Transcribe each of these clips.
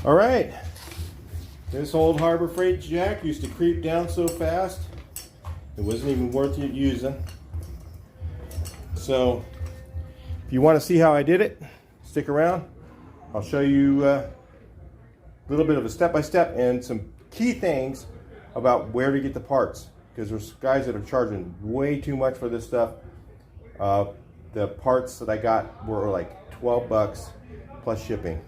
All right, this old Harbor Freight jack used to creep down so fast it wasn't even worth it using. So if you want to see how I did it, stick around. I'll show you a little bit of a step-by-step and some key things about where to get the parts, because there's guys that are charging way too much for this stuff. The parts that I got were like 12 bucks plus shipping.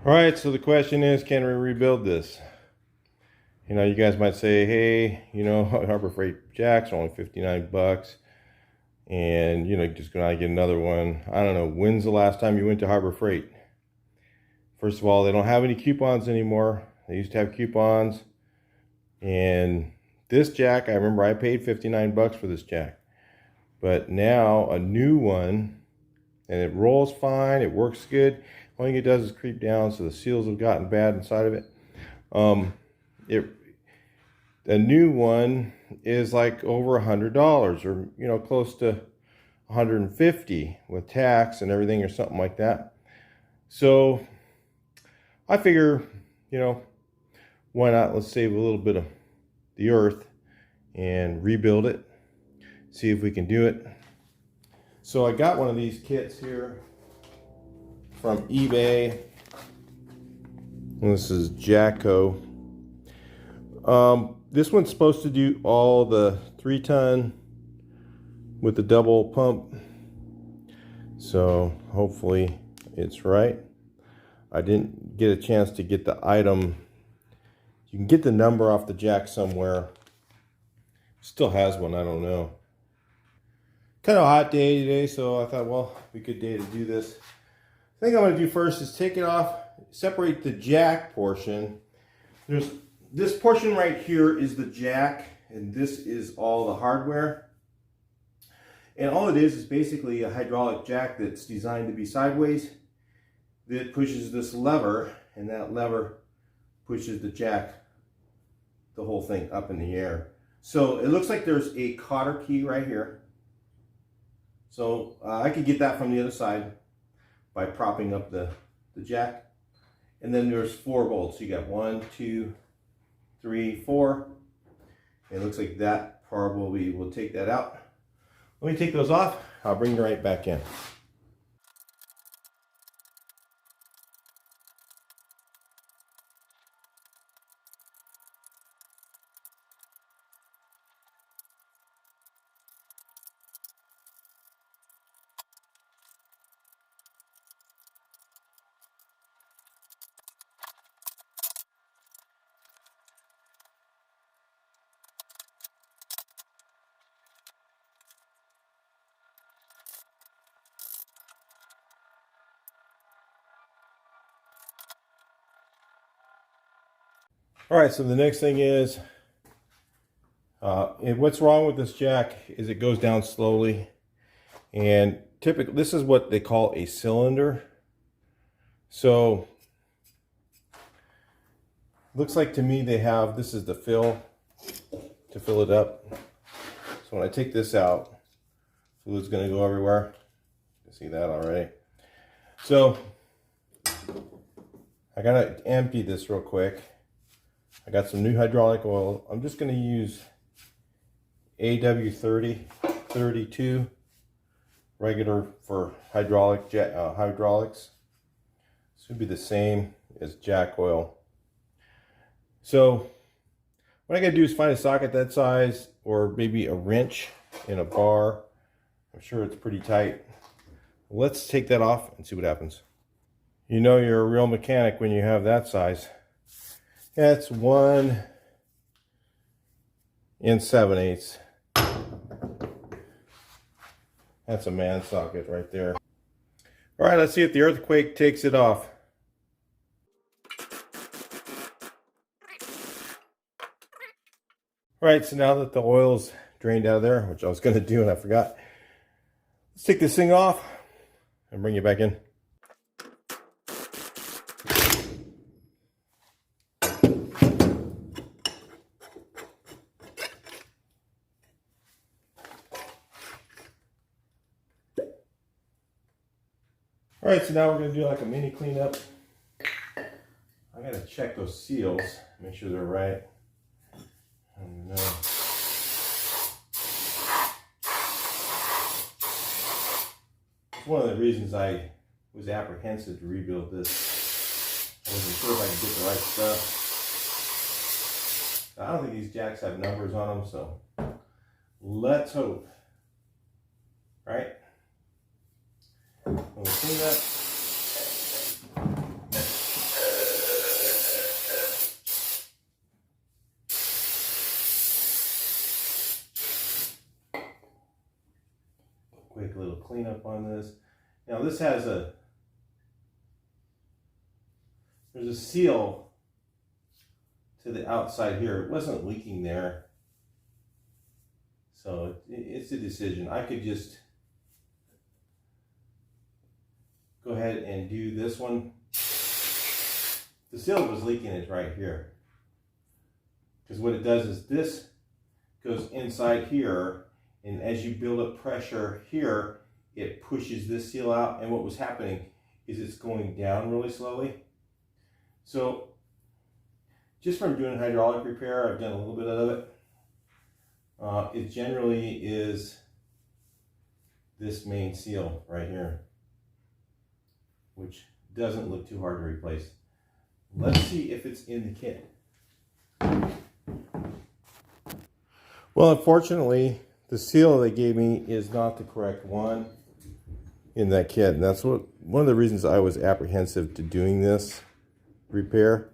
All right, so the question is, can we rebuild this? You know, you guys might say, hey, you know, Harbor Freight jacks are only 59 bucks. And, you know, you're just going to get another one. I don't know, when's the last time you went to Harbor Freight? First of all, they don't have any coupons anymore. They used to have coupons. And this jack, I remember I paid 59 bucks for this jack. But now a new one, and it rolls fine, it works good. Only thing it does is creep down, so the seals have gotten bad inside of it. A new one is like over $100, or you know, close to 150 with tax and everything, or something like that. So I figure, you know, why not? Let's save a little bit of the earth and rebuild it. See if we can do it. So I got one of these kits here from eBay. This is Jacko. This one's supposed to do all the 3-ton with the double pump. So hopefully it's right. I didn't get a chance to get the item. You can get the number off the jack somewhere. Still has one, I don't know. Kind of a hot day today, so I thought, well, it'd be a good day to do this. The thing I'm going to do first is take it off, separate the jack portion. There's this portion right here is the jack, and this is all the hardware. And all it is basically a hydraulic jack that's designed to be sideways that pushes this lever, and that lever pushes the jack, the whole thing up in the air. So it looks like there's a cotter key right here. So I could get that from the other side by propping up the jack. And then there's 4 bolts. You got 1, 2, 3, 4. And it looks like that probably will take that out. Let me take those off. I'll bring you right back in. All right, so the next thing is, what's wrong with this jack is it goes down slowly. And typically, this is what they call a cylinder. So, looks like to me they have, this is the fill to fill it up. So when I take this out, fluid's gonna go everywhere. You can see that already. So, I gotta empty this real quick. I got some new hydraulic oil. I'm just going to use AW30 32 regular for hydraulics. This would be the same as jack oil. So what I got to do is find a socket that size, or maybe a wrench in a bar. I'm sure it's pretty tight. Let's take that off and see what happens. You know you're a real mechanic when you have that size. That's 1 7/8. That's a man socket right there. All right, let's see if the earthquake takes it off. All right, so now that the oil's drained out of there, which I was going to do and I forgot, let's take this thing off and bring it back in. All right, so now we're going to do like a mini cleanup. I got to check those seals, make sure they're right. It's one of the reasons I was apprehensive to rebuild this. I wasn't sure if I could get the right stuff. I don't think these jacks have numbers on them, so let's hope. Right? We'll clean that. Quick little cleanup on this. Now this has there's a seal to the outside here. It wasn't leaking there. So it's a decision. I could just go ahead and do this one. The seal was leaking is right here. Because what it does is this goes inside here, and as you build up pressure here, it pushes this seal out, and what was happening is it's going down really slowly. So just from doing hydraulic repair, I've done a little bit of it. It generally is this main seal right here, which doesn't look too hard to replace. Let's see if it's in the kit. Well, unfortunately, the seal they gave me is not the correct one in that kit. And that's one of the reasons I was apprehensive to doing this repair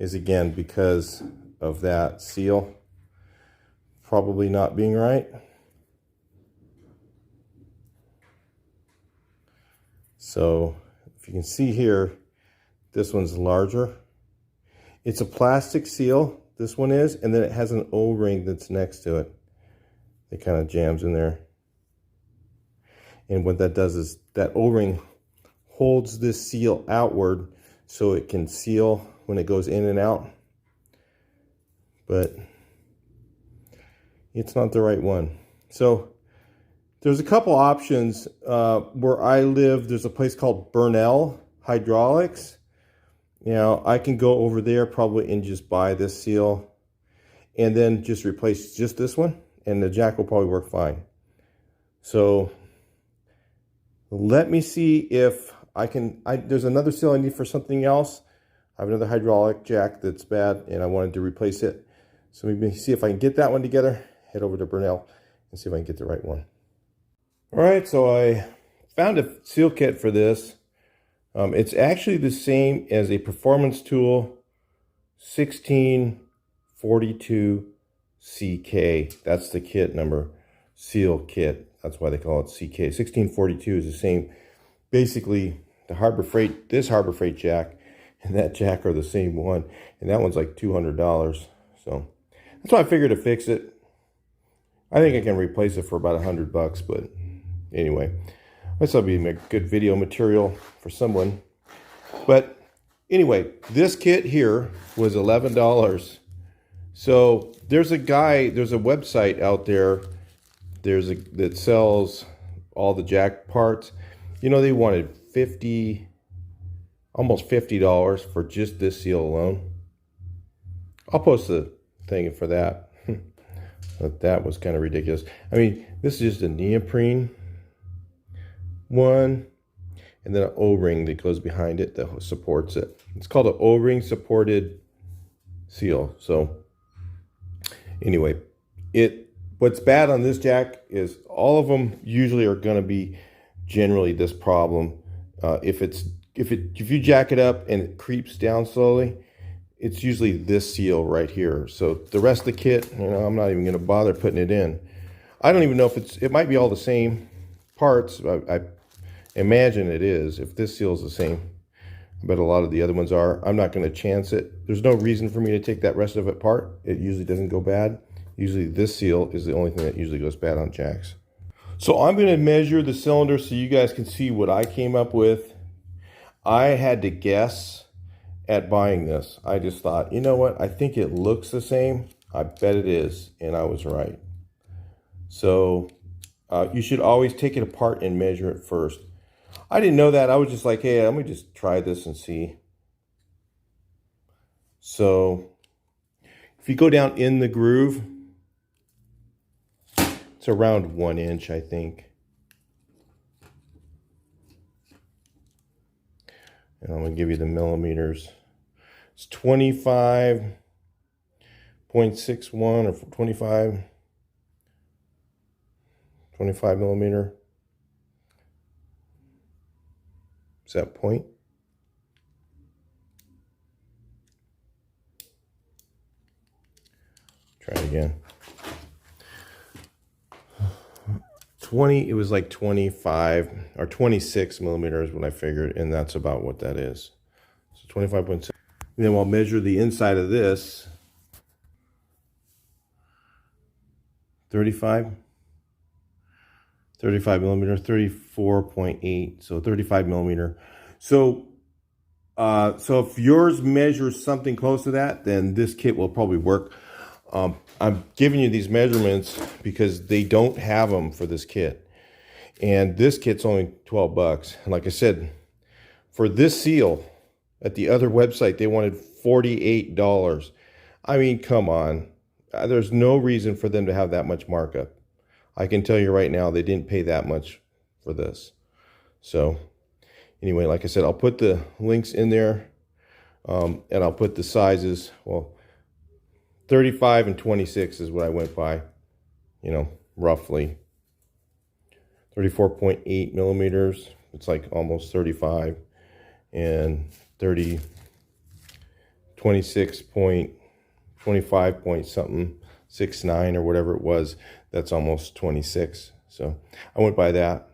is, again, because of that seal probably not being right. So if you can see here, this one's larger. It's a plastic seal, this one is, and then it has an O-ring that's next to it. It kind of jams in there. And what that does is that O-ring holds this seal outward so it can seal when it goes in and out. But it's not the right one. So there's a couple options. Where I live, there's a place called Burnell Hydraulics. Now, I can go over there probably and just buy this seal and then just replace just this one, and the jack will probably work fine. So let me see if I can, there's another seal I need for something else. I have another hydraulic jack that's bad and I wanted to replace it. So maybe see if I can get that one together, head over to Burnell and see if I can get the right one. All right, so I found a seal kit for this. It's actually the same as a Performance Tool 1642 CK. That's the kit number, seal kit. That's why they call it CK. 1642 is the same. Basically, the Harbor Freight, this Harbor Freight jack and that jack are the same one. And that one's like $200. So that's why I figured to fix it. I think I can replace it for about $100, but anyway, this will be good video material for someone. But anyway, this kit here was $11. So there's a website out there that sells all the jack parts. You know, they wanted almost $50 for just this seal alone. I'll post the thing for that. But that was kind of ridiculous. I mean, this is just a neoprene one, and then an O-ring that goes behind it that supports it. It's called an O-ring supported seal. So anyway, what's bad on this jack is all of them usually are going to be generally this problem. If you jack it up and it creeps down slowly, it's usually this seal right here. So the rest of the kit, I'm not even going to bother putting it in. I don't even know if it might be all the same parts. I imagine it is. If this seal is the same, I bet a lot of the other ones are. I'm not going to chance it. There's no reason for me to take that rest of it apart. It usually doesn't go bad. Usually this seal is the only thing that usually goes bad on jacks. So I'm going to measure the cylinder so you guys can see what I came up with. I had to guess at buying this. I just thought, you know what? I think it looks the same. I bet it is. And I was right. So you should always take it apart and measure it first. I didn't know that. I was just like, hey, let me just try this and see. So if you go down in the groove, it's around 1 inch, I think. And I'm going to give you the millimeters. It's 25.61 or 25 millimeter. Is that point? Try it again. 20, it was like 25 or 26 millimeters when I figured, and that's about what that is. So 25.6. And then we'll measure the inside of this. 35 millimeter, 34.8, so 35 millimeter. So if yours measures something close to that, then this kit will probably work. I'm giving you these measurements because they don't have them for this kit. And this kit's only 12 bucks. And like I said, for this seal at the other website, they wanted $48. I mean, come on. There's no reason for them to have that much markup. I can tell you right now, they didn't pay that much for this. So anyway, like I said, I'll put the links in there, and I'll put the sizes. Well, 35 and 26 is what I went by, you know, roughly. 34.8 millimeters. It's like almost 35. And 26 point something, 69 or whatever it was. That's almost 26. So I went by that.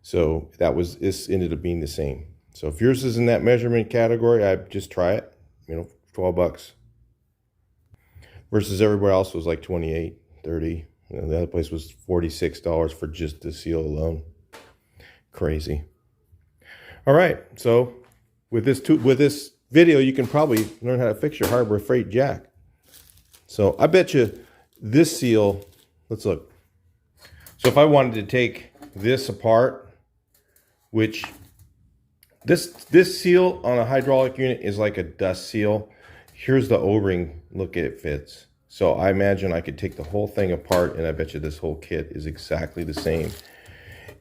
So this ended up being the same. So if yours is in that measurement category, I'd just try it, you know, 12 bucks. Versus everywhere else was like 28, 30. You know, the other place was $46 for just the seal alone. Crazy. All right, so with this video, you can probably learn how to fix your Harbor Freight jack. So I bet you this seal, let's look. So if I wanted to take this apart, which this seal on a hydraulic unit is like a dust seal. Here's the O-ring. Look, it fits. So I imagine I could take the whole thing apart, and I bet you this whole kit is exactly the same.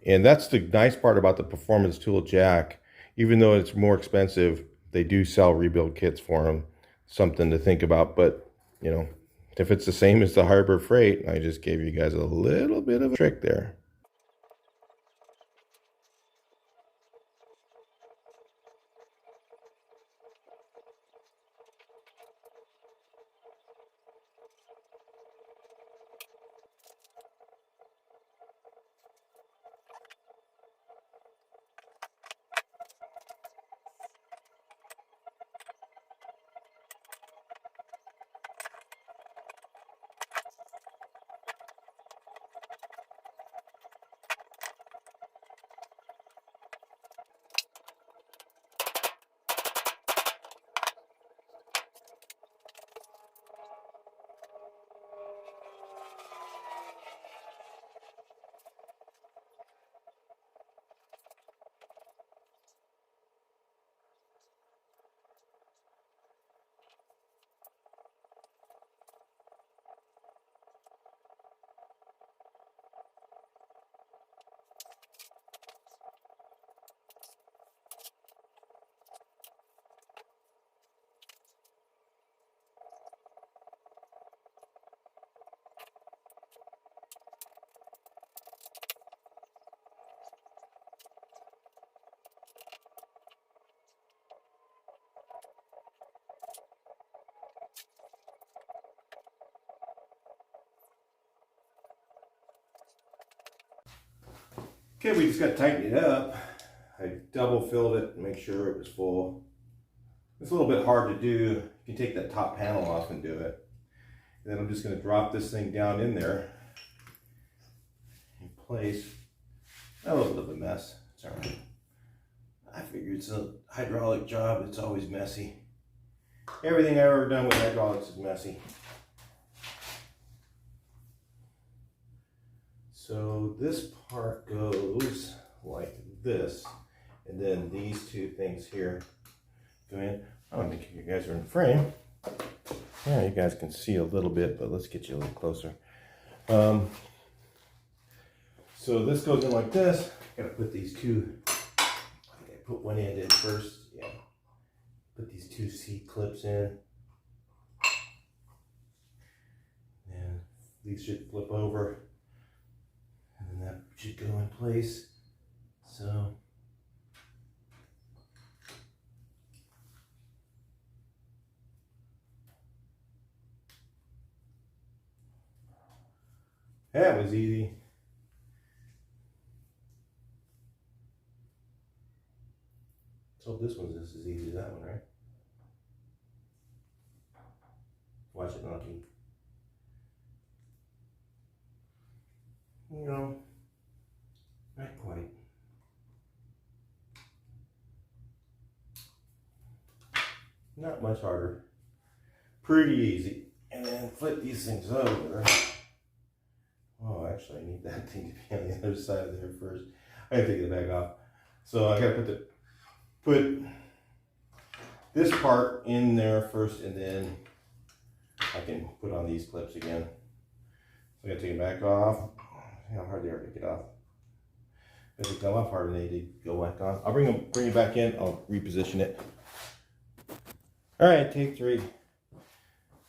And that's the nice part about the Performance Tool jack. Even though it's more expensive, they do sell rebuild kits for them. Something to think about. But, you know, if it's the same as the Harbor Freight, I just gave you guys a little bit of a trick there. Okay, we just got to tighten it up. I double filled it to make sure it was full. It's a little bit hard to do. You can take that top panel off and do it. And then I'm just going to drop this thing down in there in place. A little bit of a mess. It's all right. I figure it's a hydraulic job. It's always messy. Everything I've ever done with hydraulics is messy. So this part goes like this, and then these two things here go in. I want to make sure you guys are in frame. Yeah, you guys can see a little bit, but let's get you a little closer. So this goes in like this. I gotta put these two, I think I put one end in first. Yeah. Put these two C clips in. And these should flip over. And then that should go in place. So that was easy. So this one's just as easy as that one, right? Watch it not be. You know, not quite. Not much harder. Pretty easy. And then flip these things over. Oh, actually, I need that thing to be on the other side of there first. I gotta take the bag off. So I gotta put this part in there first, and then I can put on these clips again. So I gotta take it back off. See how hard they are to get off. If they come off hard, they need to go back on. I'll bring it back in. I'll reposition it. All right, take 3.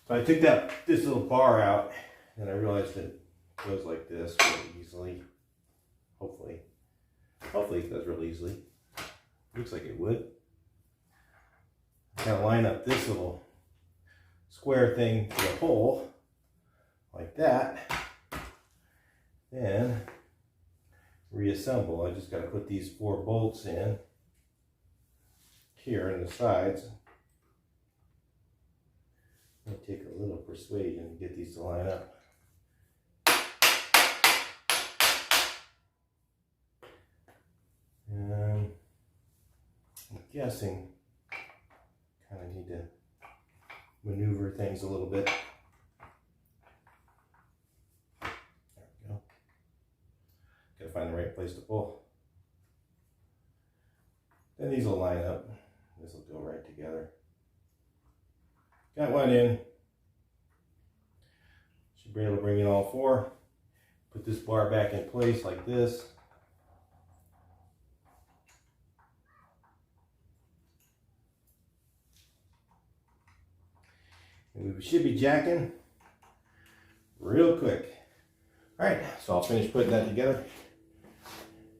So I took this little bar out, and I realized it goes like this really easily. Hopefully it does real easily. Looks like it would. Gotta line up this little square thing to the hole like that. Then reassemble. I just gotta put these 4 bolts in here in the sides. It take a little persuasion to get these to line up. And I'm guessing kind of need to maneuver things a little bit. There we go. Gotta find the right place to pull. Then these will line up. This will go right together. Got one in. Should be able to bring in all 4. Put this bar back in place like this. And we should be jacking real quick. All right, so I'll finish putting that together.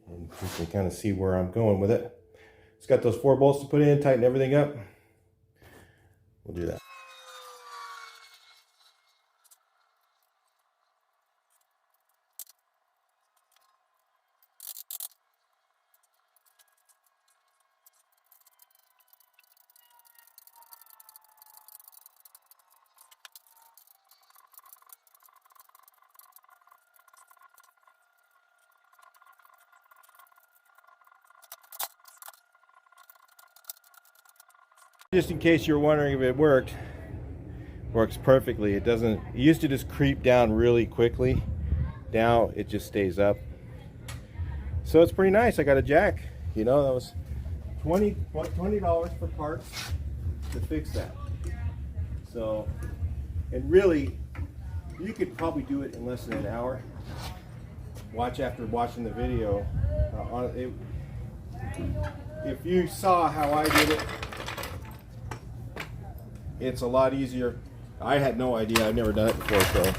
And you can kind of see where I'm going with it. It's got those 4 bolts to put in, tighten everything up. We'll do that. Just in case you're wondering if it works perfectly. It doesn't, it used to just creep down really quickly. Now it just stays up. So it's pretty nice. I got a jack. You know, that was $20 for parts to fix that. So, and really, you could probably do it in less than an hour. Watch after watching the video. If you saw how I did it, it's a lot easier. I had no idea. I've never done it before, so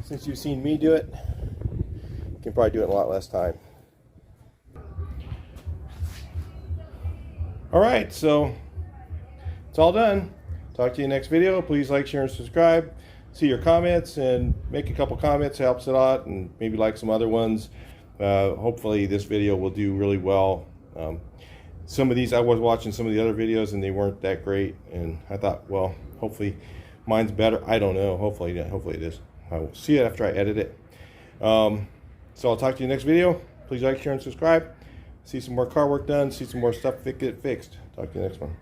since you've seen me do it, you can probably do it in a lot less time. All right, so it's all done. Talk to you next video. Please like, share, and subscribe. See your comments and make a couple comments. Helps a lot, and maybe like some other ones. Hopefully this video will do really well. Some of these, I was watching some of the other videos and they weren't that great, and I thought, well, hopefully mine's better. I don't know. Hopefully it is. I will see it after I edit it. So I'll talk to you next video. Please like, share, and subscribe. See some more car work done. See some more stuff get fixed. Talk to you next one.